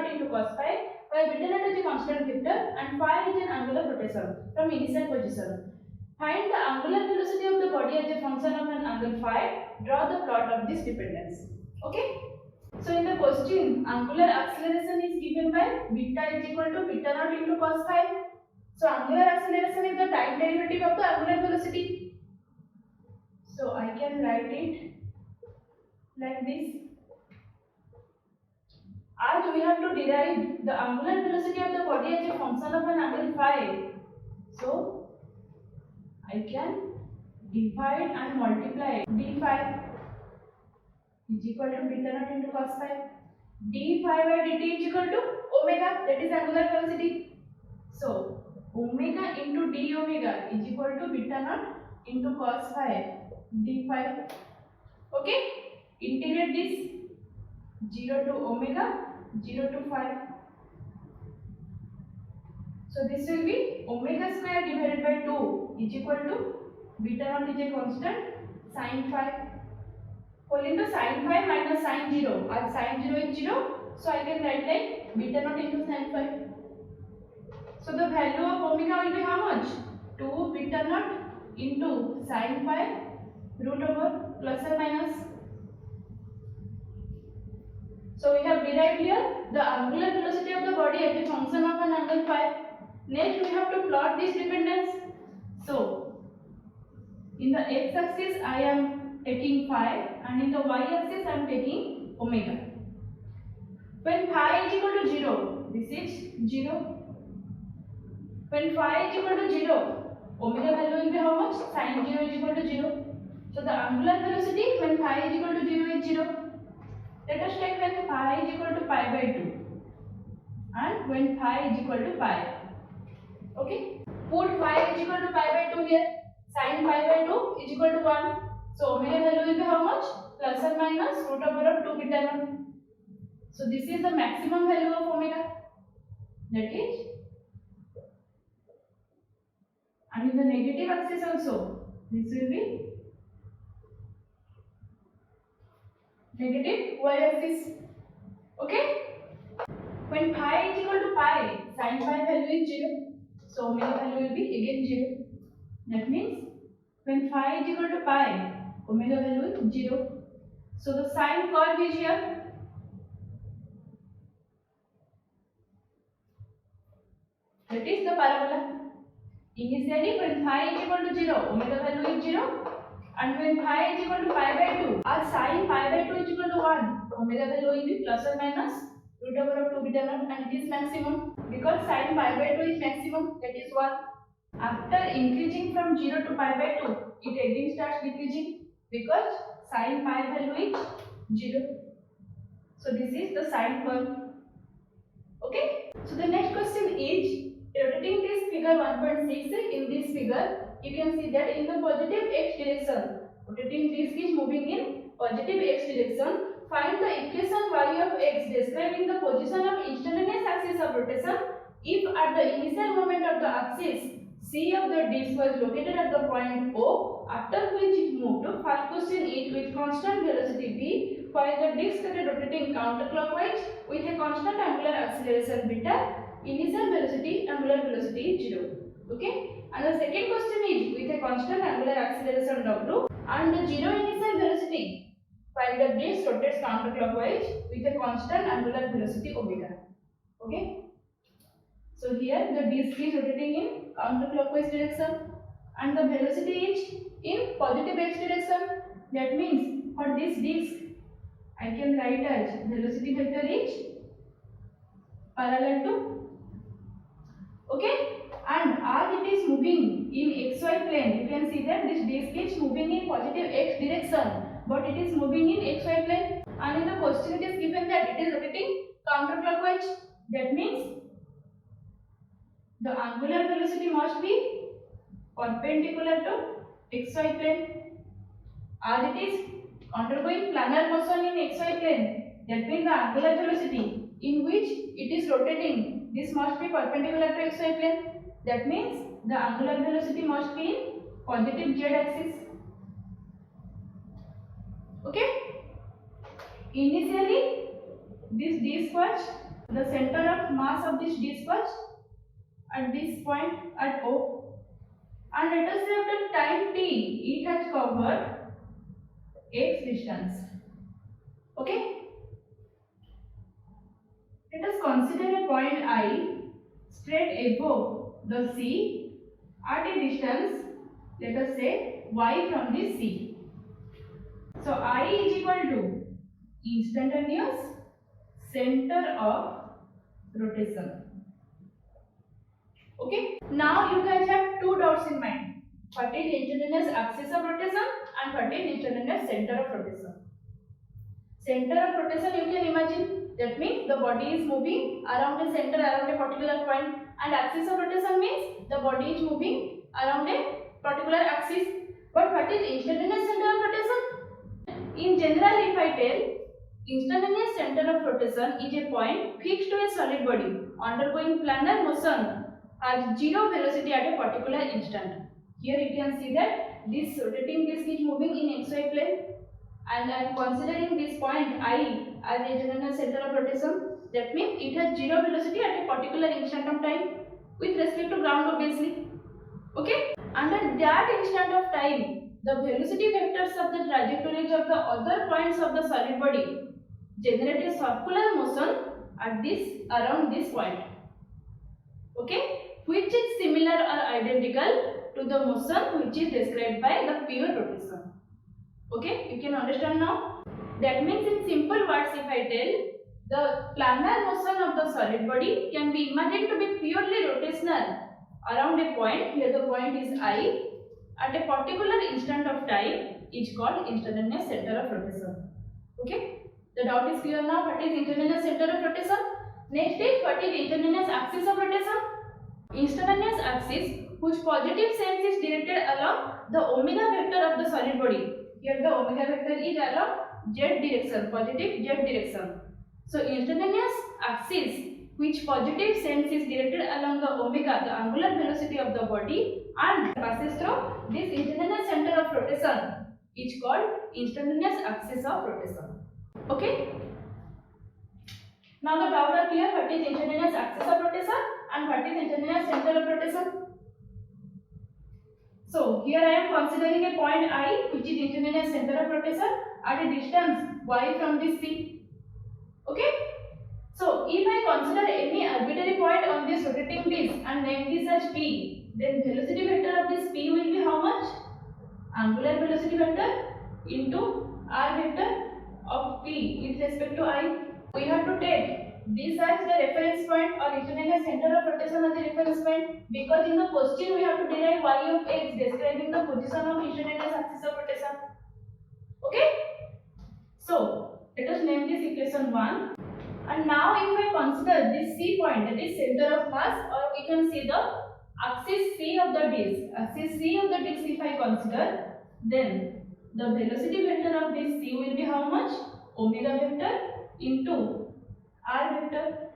naught into cos phi, where beta naught is a constant vector and phi is an angular rotation from initial position. Find the angular velocity of the body as a function of an angle phi. Draw the plot of this dependence. Okay. So in the question, angular acceleration is given by beta is equal to beta naught into cos phi. So angular acceleration is the time derivative of the angular velocity. So I can write it like this. As we have to derive the angular velocity of the body as a function of an angle phi, so I can divide and multiply d phi is equal to beta naught into cos phi. d phi by dt is equal to omega, that is angular velocity. So omega into d omega is equal to beta naught into cos phi d phi. Okay, integrate this 0 to omega, 0 to phi. So this will be omega square divided by 2 is equal to beta naught is a constant sin phi whole into sin phi minus sin 0, as sin 0 is 0, so I can write like beta naught into sin phi. So the value of omega will be how much? 2 beta naught into sin phi root over plus or minus. So we have derived here the angular velocity of the body as a function of an angle phi. Next we have to plot this dependence. So in the x axis I am taking phi and in the y axis I am taking omega. When phi is equal to 0, this is 0. When phi is equal to 0, omega value will be how much? Sin 0 is equal to 0. So the angular velocity when phi is equal to 0 is 0. Let us take when phi is equal to pi by 2 and when phi is equal to pi. Okay, put phi is equal to pi by 2 here. Sin pi by 2 is equal to 1. So omega value will be how much? Plus or minus root over of 2 beta naught. So this is the maximum value of omega. That is, and in the negative axis also, this will be negative y axis. Okay. When phi is equal to pi, sin phi value is 0. So omega value will be again 0. That means when phi is equal to pi, omega value is 0. So the sine curve is here. That is the parabola. Initially when phi is equal to 0, omega value is 0. And when phi is equal to pi by 2, as sin pi by 2 is equal to 1, omega value will be plus or minus root over of 2 beta naught, and it is maximum because sin pi by 2 is maximum, that is 1. After increasing from 0 to pi by 2, it again starts decreasing because sin pi value is 0. So this is the sine curve. Okay. So the next question is, rotating this figure 1.6, in this figure you can see that in the positive x direction, rotating disc is moving in positive x direction. Find the equation y of x describing the position of instantaneous axis of rotation if at the initial moment of the axis C of the disc was located at the point O, after which it moved. First question is, with constant velocity v, while the disc started rotating counterclockwise with a constant angular acceleration beta, initial velocity angular velocity is 0. Okay. And the second question is, with a constant angular acceleration w and the 0 initial velocity, while the disc rotates counterclockwise with a constant angular velocity omega. Okay. So here the disc is rotating in counterclockwise direction and the velocity is in positive x direction. That means for this disc I can write as velocity vector is parallel to, okay, and as it is moving in xy plane, you can see that this disc is moving in positive x direction, but it is moving in xy plane, and in the question it is given that it is rotating counterclockwise. That means the angular velocity must be perpendicular to xy plane. As it is undergoing planar motion in xy plane, that means the angular velocity in which it is rotating, this must be perpendicular to xy plane. That means the angular velocity must be in positive z axis. Okay. Initially this disc was The center of mass of this disk was at this point at O, and let us say after time t it has covered x distance. Okay, let us consider a point I straight above the C at a distance, let us say y from this C. So I is equal to instantaneous center of rotation. Okay, now you guys have two dots in mind. What is instantaneous axis of rotation and what is instantaneous center of rotation. Center of rotation you can imagine, that means the body is moving around a center, around a particular point, and axis of rotation means the body is moving around a particular axis. But what is instantaneous center of rotation? In general, if I tell, instantaneous center of rotation is a point fixed to a solid body undergoing planar motion at zero velocity at a particular instant. Here you can see that this rotating disk is moving in xy plane, and I am considering this point I as a instantaneous center of rotation. That means it has zero velocity at a particular instant of time with respect to ground, obviously. Okay, and at that instant of time, the velocity vectors of the trajectories of the other points of the solid body generate a circular motion at this around this point. Okay, which is similar or identical to the motion which is described by the pure rotation. Okay, you can understand now. That means in simple words, if I tell, the planar motion of the solid body can be imagined to be purely rotational around a point. Here the point is I at a particular instant of time is called instantaneous center of rotation. Okay, the doubt is clear now. What is instantaneous center of rotation? Next is what is instantaneous axis of rotation? Instantaneous axis whose positive sense is directed along the omega vector of the solid body. Here the omega vector is along z direction, positive z direction. So instantaneous axis which positive sense is directed along the omega, the angular velocity of the body, and passes through this instantaneous center of rotation is called instantaneous axis of rotation. Okay. Now the doubt are clear. What is instantaneous axis of rotation and what is instantaneous center of rotation? So here I am considering a point I which is instantaneous center of rotation at a distance y from this C. Okay. So if I consider any arbitrary point on this rotating disk and name this as P, then velocity vector of this P will be how much? Angular velocity vector into r vector of P with respect to I. We have to take this as the reference point or instantaneous center of rotation as a reference point, because in the question we have to derive y of x describing the position of instantaneous axis of rotation. Okay? So let us name this equation 1. And now if I consider this C point, that is center of mass, or we can see the axis C of the disk. Axis C of the disk if I consider, then the velocity vector of this C will be how much? Omega vector into r vector.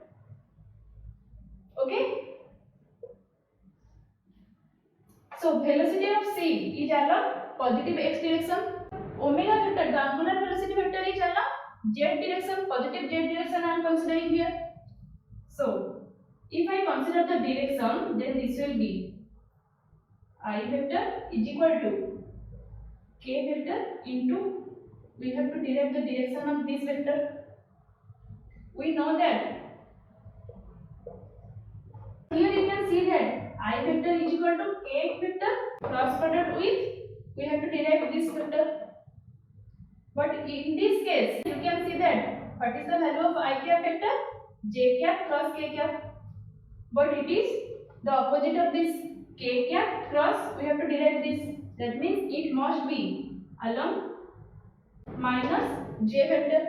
Okay? So velocity of C is along positive x direction. Omega vector, the angular velocity vector, is along z direction, positive z direction I am considering here. So if I consider the direction, then this will be I vector is equal to k vector into, we have to derive the direction of this vector. We know that here you can see that I vector is equal to k vector cross product with, we have to derive this vector. But in this case, you can see that what is the value of I cap vector? J cap cross k cap. But it is the opposite of this k cap cross, we have to derive this. That means it must be along minus j vector.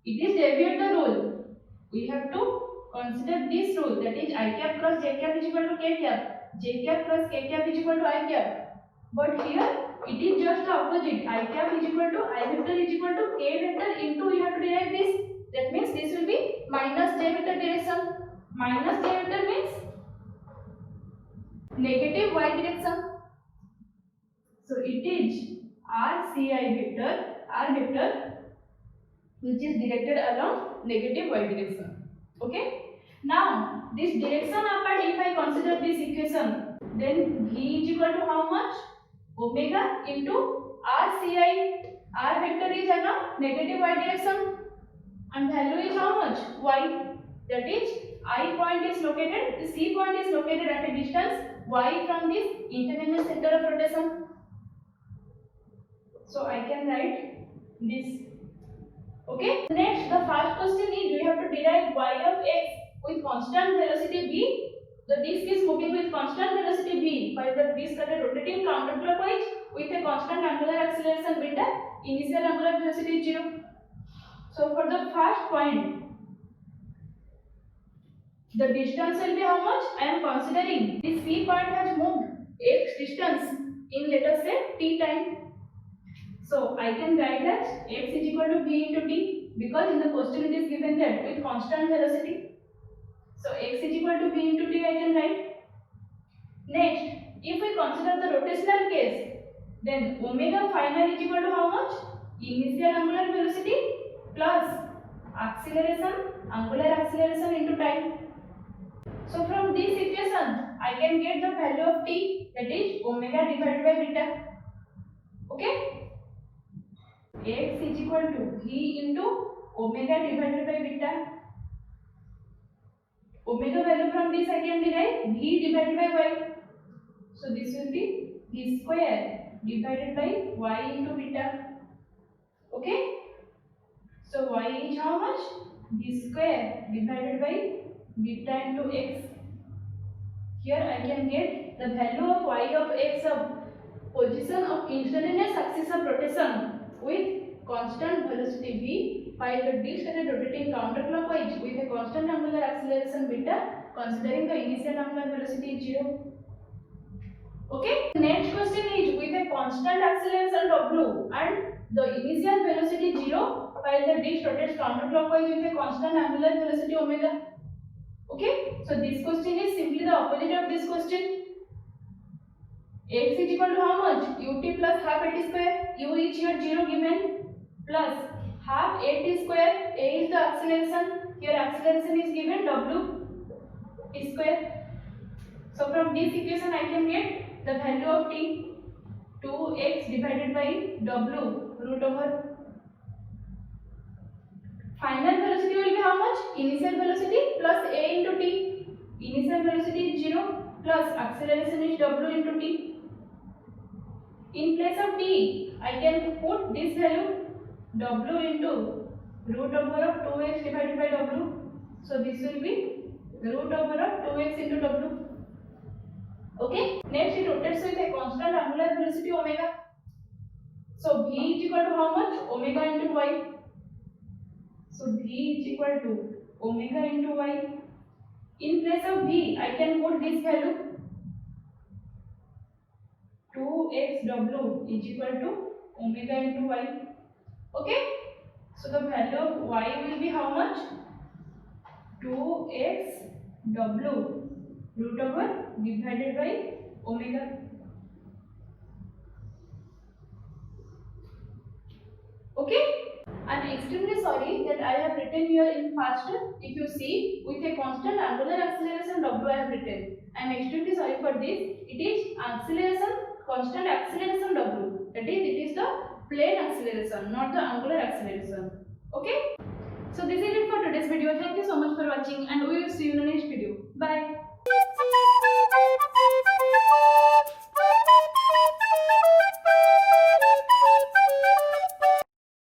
It is deviate the rule. We have to consider this rule, that is I cap cross j cap is equal to k cap. J cap cross k cap is equal to I cap. But here it is just the opposite. I cap is equal to I vector is equal to k vector into, we have to derive this. That means this will be minus j vector direction. Minus j vector means negative y direction. So it is r ci vector, r vector which is directed along negative y direction. Okay, now this direction apart, if I consider this equation, then v is equal to how much? Omega into r ci. R vector is along negative y direction and value is how much? Y. That is I point is located, the C point is located at a distance y from this internal center of rotation. So I can write this. Okay. Next, the first question is we have to derive y of x with constant velocity v. The disk is moving with constant velocity v while the disk at a rotating counterclockwise with a constant angular acceleration beta. Initial angular velocity is 0. So for the first point, the distance will be how much? I am considering this C point has moved x distance in, let us say, t time. So I can write as x is equal to v into t, because in the question it is given that with constant velocity. So x is equal to v into t I can write. Next, if we consider the rotational case, then omega final is equal to how much? Initial angular velocity plus acceleration, angular acceleration into time. So from this equation, I can get the value of t, that is omega divided by beta. Okay? X is equal to v into omega divided by beta. Omega value from this I can derive v divided by y. So this will be v square divided by y into beta. Okay? So y is how much? V square divided by beta into x. Here I can get the value of y of x of position of instantaneous axis of rotation with constant velocity v while the disk at a rotating counterclockwise with a constant angular acceleration beta, considering the initial angular velocity is 0. Okay. Next question is with a constant acceleration w and the initial velocity 0 while the disk rotates counterclockwise with a constant angular velocity omega. Okay, so this question is simply the opposite of this question. X is equal to how much? Ut plus half at square. U is here 0 given, plus half at square. A is the acceleration. Here acceleration is given, w square. So from this equation I can get the value of t, 2x divided by w root over. Final velocity will be how much? Initial velocity plus a into t. Initial velocity is 0 plus acceleration is w into t. In place of t, I can put this value w into root over of 2x divided by w. So this will be root over of 2x into w. Okay. Next it rotates with a constant angular velocity omega. So v is equal to how much? Omega into y. So v is equal to omega into y. In place of v, I can put this value 2xw is equal to omega into y. Okay. So the value of y will be how much? 2xw root over divided by omega. Okay. I'm extremely sorry that I have written here in faster. If you see, with a constant angular acceleration w I have written. I am extremely sorry for this. It is acceleration, constant acceleration w. That is, it is the plane acceleration, not the angular acceleration. Okay. So this is it for today's video. Thank you so much for watching and we will see you in the next video. Bye.